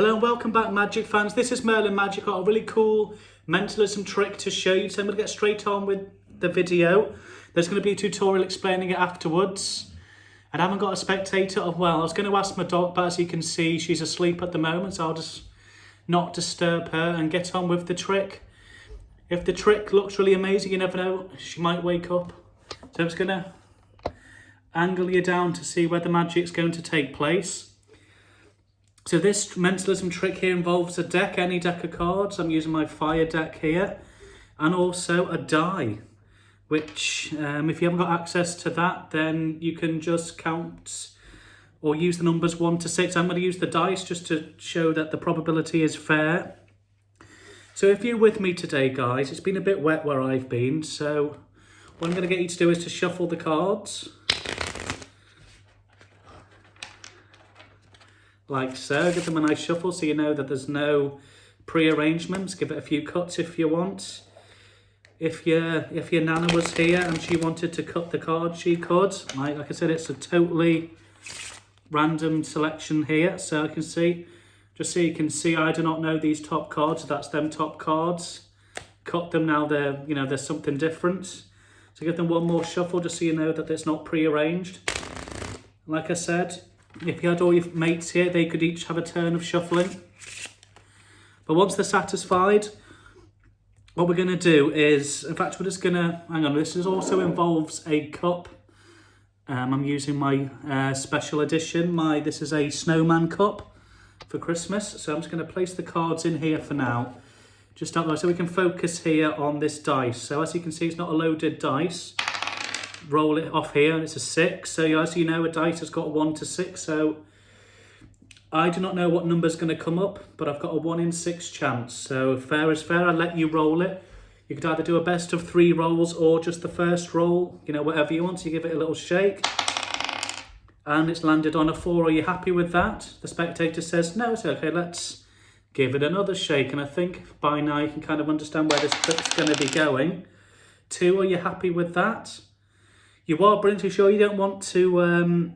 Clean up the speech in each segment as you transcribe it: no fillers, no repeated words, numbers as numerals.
Hello and welcome back, Magic fans. This is Merlin Magic. Got a really cool mentalism trick to show you, so I'm going to get straight on with the video. There's going to be a tutorial explaining it afterwards. And I haven't got a spectator. Well, I was going to ask my dog, but as you can see, she's asleep at the moment, so I'll just not disturb her and get on with the trick. If the trick looks really amazing, you never know, she might wake up. So I'm just going to angle you down to see where the magic's going to take place. So this mentalism trick here involves a deck, any deck of cards. I'm using my fire deck here, and also a die, which if you haven't got access to that, then you can just count or use the numbers 1 to 6. I'm going to use the dice just to show that the probability is fair. So if you're with me today, guys, it's been a bit wet where I've been, so what I'm going to get you to do is to shuffle the cards. Like so. Give them a nice shuffle so you know that there's no pre-arrangements. Give it a few cuts if you want. If your Nana was here and she wanted to cut the card, she could. Like I said, it's a totally random selection here. So I can see, just so you can see, I do not know these top cards. That's them top cards. Cut them now. There's something different. So give them one more shuffle just so you know that it's not pre-arranged. Like I said, if you had all your mates here, they could each have a turn of shuffling. But once they're satisfied, what we're going to do is, in fact, we're just going to, hang on, this also involves a cup. I'm using my special edition. This is a snowman cup for Christmas. So I'm just going to place the cards in here for now. Just out there, so we can focus here on this dice. So as you can see, it's not a loaded dice. Roll it off here and it's a 6. So as you know, a dice has got 1 to 6. So I do not know what number's going to come up, but I've got a 1 in 6 chance. So fair is fair. I'll let you roll it. You could either do a best of 3 rolls or just the first roll, whatever you want. So you give it a little shake and it's landed on a 4. Are you happy with that? The spectator says, no, it's okay. Let's give it another shake. And I think by now you can kind of understand where this trick's going to be going. 2, are you happy with that? You are brilliantly sure you don't want to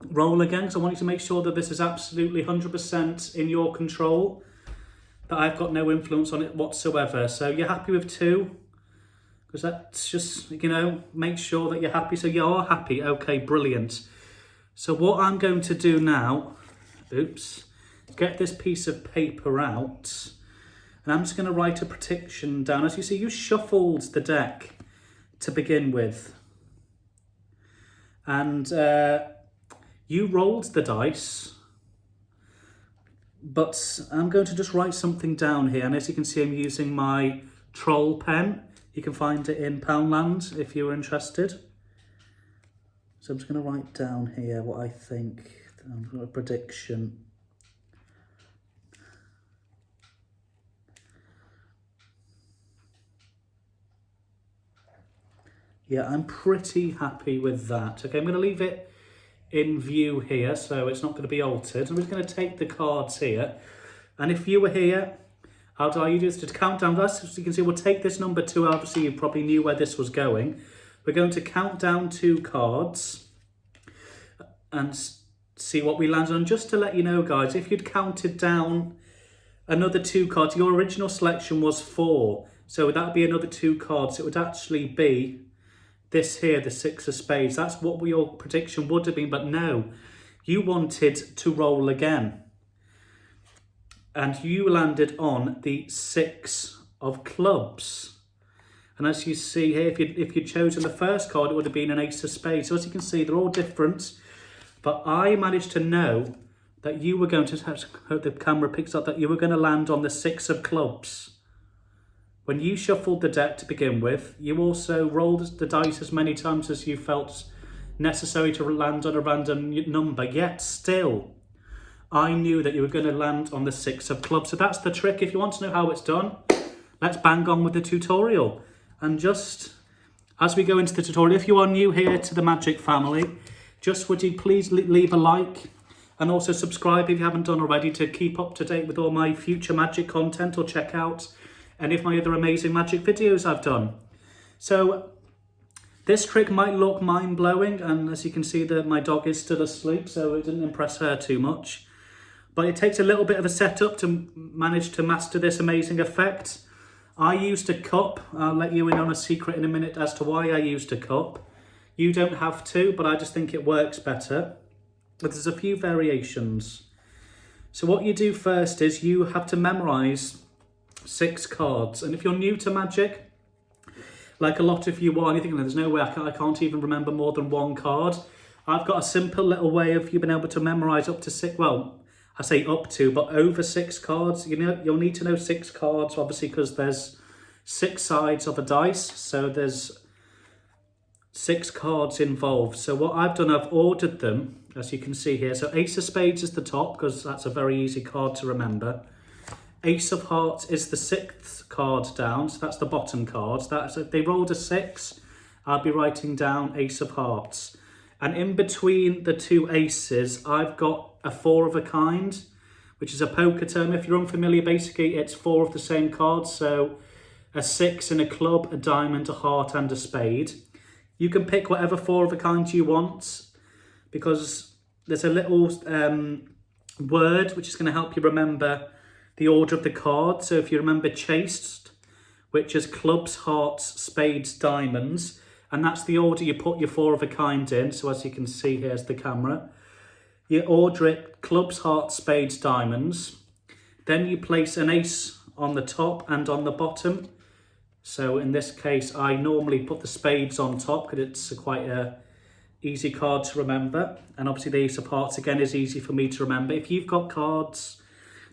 roll again, because I want you to make sure that this is absolutely 100% in your control, that I've got no influence on it whatsoever. So you're happy with 2? Because that's just, make sure that you're happy. So you are happy. Okay, brilliant. So what I'm going to do now, is get this piece of paper out, and I'm just going to write a prediction down. As you see, you shuffled the deck to begin with. And you rolled the dice, but I'm going to just write something down here. And as you can see, I'm using my troll pen. You can find it in Poundland if you're interested. So I'm just going to write down here what I think. I've got a prediction. Yeah, I'm pretty happy with that. Okay, I'm going to leave it in view here, so it's not going to be altered. I'm just going to take the cards here. And if you were here, I'll tell you just to count down. As you can see, we'll take this number 2. Obviously, you probably knew where this was going. We're going to count down 2 cards and see what we land on. Just to let you know, guys, if you'd counted down another 2 cards, your original selection was 4. So that would be another 2 cards. It would actually be this here, the 6 of spades. That's what your prediction would have been, but no, you wanted to roll again. And you landed on the 6 of clubs. And as you see here, if you'd chosen the first card, it would have been an ace of spades. So as you can see, they're all different. But I managed to know that you were going to, hope the camera picks up, that you were going to land on the 6 of clubs. When you shuffled the deck to begin with, you also rolled the dice as many times as you felt necessary to land on a random number. Yet still, I knew that you were going to land on the 6 of clubs. So that's the trick. If you want to know how it's done, let's bang on with the tutorial. And just as we go into the tutorial, if you are new here to the Magic family, just would you please leave a like and also subscribe if you haven't done already, to keep up to date with all my future Magic content, or check out any of my other amazing Magic videos I've done. So this trick might look mind-blowing, and as you can see, that my dog is still asleep, so it didn't impress her too much. But it takes a little bit of a setup to manage to master this amazing effect. I used a cup. I'll let you in on a secret in a minute as to why I used a cup. You don't have to, but I just think it works better. But there's a few variations. So what you do first is you have to memorize 6 cards. And if you're new to Magic, like a lot of you are, and you think, there's no way I can't even remember more than 1 card. I've got a simple little way of you being able to memorize up to 6, well, I say up to, but over 6 cards. You know, you'll need to know 6 cards, obviously, because there's 6 sides of a dice. So there's 6 cards involved. So what I've done, I've ordered them, as you can see here. So Ace of Spades is the top, because that's a very easy card to remember. Ace of Hearts is the 6th card down, so that's the bottom card. That's if they rolled a 6, I'll be writing down Ace of Hearts. And in between the 2 aces, I've got a 4 of a kind, which is a poker term. If you're unfamiliar, basically it's 4 of the same cards. So a 6 in a club, a diamond, a heart, and a spade. You can pick whatever 4 of a kind you want, because there's a little word which is going to help you remember the order of the cards. So if you remember chased, which is clubs, hearts, spades, diamonds, and that's the order you put your 4 of a kind in. So as you can see, here's the camera. You order it clubs, hearts, spades, diamonds. Then you place an ace on the top and on the bottom. So in this case, I normally put the spades on top because it's quite a easy card to remember. And obviously the Ace of Hearts, again, is easy for me to remember. If you've got cards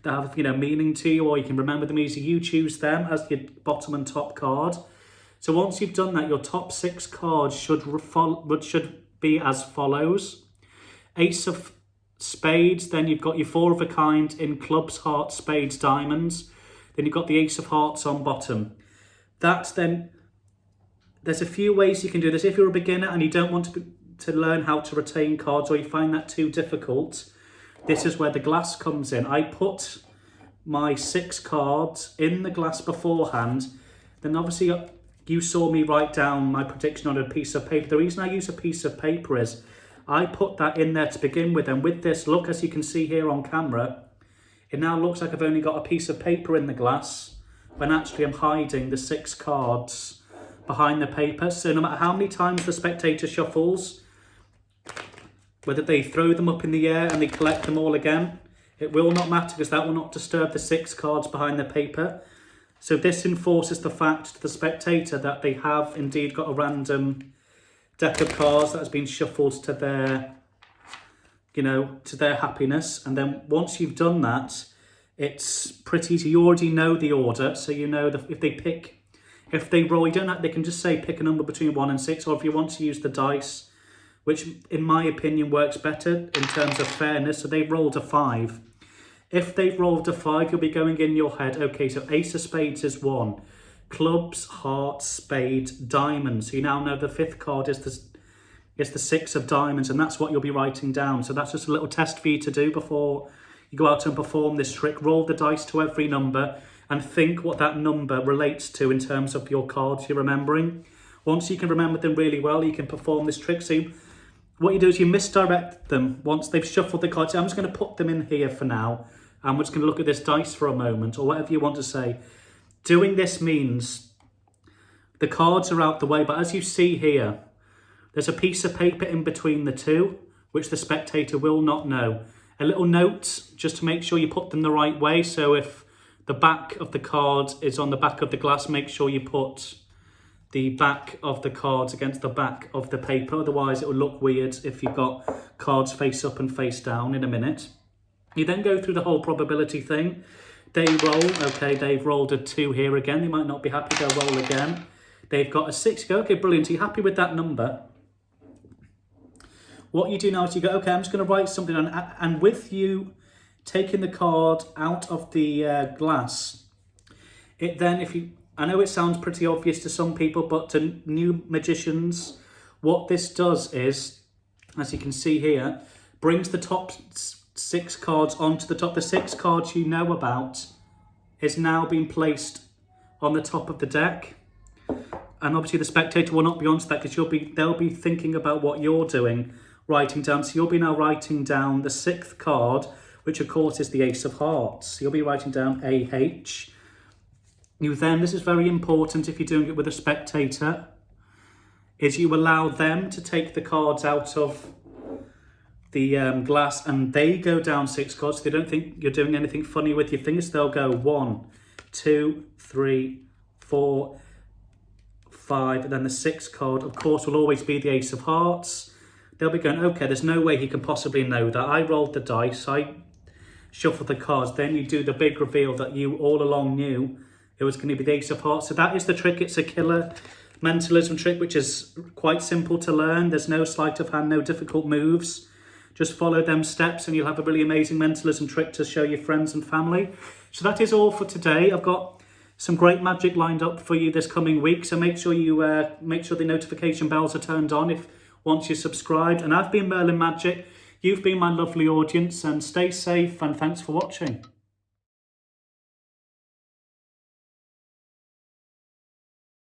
that have, meaning to you, or you can remember them easy, you choose them as your bottom and top card. So once you've done that, your top 6 cards should be as follows. Ace of Spades, then you've got your 4 of a kind in clubs, hearts, spades, diamonds. Then you've got the Ace of Hearts on bottom. There's a few ways you can do this. If you're a beginner and you don't want to learn how to retain cards, or you find that too difficult, this is where the glass comes in. I put my 6 cards in the glass beforehand. Then obviously you saw me write down my prediction on a piece of paper. The reason I use a piece of paper is I put that in there to begin with. And with this, look, as you can see here on camera, it now looks like I've only got a piece of paper in the glass, when actually I'm hiding the 6 cards behind the paper. So no matter how many times the spectator shuffles, whether they throw them up in the air and they collect them all again, it will not matter, because that will not disturb the 6 cards behind the paper. So this enforces the fact to the spectator that they have indeed got a random deck of cards that has been shuffled to their, to their happiness. And then once you've done that, it's pretty easy. You already know the order, so you know that if they roll, they can just say pick a number between 1 and 6, or if you want to use the dice, which in my opinion works better in terms of fairness. So they've rolled a 5. If they've rolled a 5, you'll be going in your head, okay, so Ace of Spades is 1, clubs, hearts, spade, diamonds. So you now know the 5th card is the 6 of diamonds, and that's what you'll be writing down. So that's just a little test for you to do before you go out and perform this trick. Roll the dice to every number and think what that number relates to in terms of your cards you're remembering. Once you can remember them really well, you can perform this trick. So what you do is you misdirect them once they've shuffled the cards. I'm just going to put them in here for now, and we're just going to look at this dice for a moment, or whatever you want to say. Doing this means the cards are out the way, but as you see here, there's a piece of paper in between the 2, which the spectator will not know. A little note, just to make sure you put them the right way. So if the back of the card is on the back of the glass, make sure you put the back of the cards against the back of the paper. Otherwise, it will look weird if you've got cards face up and face down in a minute. You then go through the whole probability thing. They roll. Okay, they've rolled a 2 here again. They might not be happy. They'll roll again. They've got a 6. You go, okay, brilliant. Are you happy with that number? What you do now is you go, okay, I'm just going to write something on. And with you taking the card out of the glass, it then, I know it sounds pretty obvious to some people, but to new magicians, what this does is, as you can see here, brings the top 6 cards onto the top. The 6 cards you know about is now being placed on the top of the deck. And obviously the spectator will not be onto that, because they'll be thinking about what you're doing, writing down. So you'll be now writing down the 6th card, which of course is the Ace of Hearts. You'll be writing down AH. You then, this is very important if you're doing it with a spectator, is you allow them to take the cards out of the glass and they go down 6 cards. So they don't think you're doing anything funny with your fingers. They'll go 1, 2, 3, 4, 5, and then the 6th card, of course, will always be the Ace of Hearts. They'll be going, okay, there's no way he can possibly know that. I rolled the dice, I shuffled the cards, then you do the big reveal that you all along knew it was going to be the Ace of Hearts. So that is the trick. It's a killer mentalism trick, which is quite simple to learn. There's no sleight of hand, no difficult moves. Just follow them steps and you'll have a really amazing mentalism trick to show your friends and family. So that is all for today. I've got some great magic lined up for you this coming week. So make sure you make sure the notification bells are turned on once you're subscribed. And I've been Merlin Magic. You've been my lovely audience, and stay safe and thanks for watching.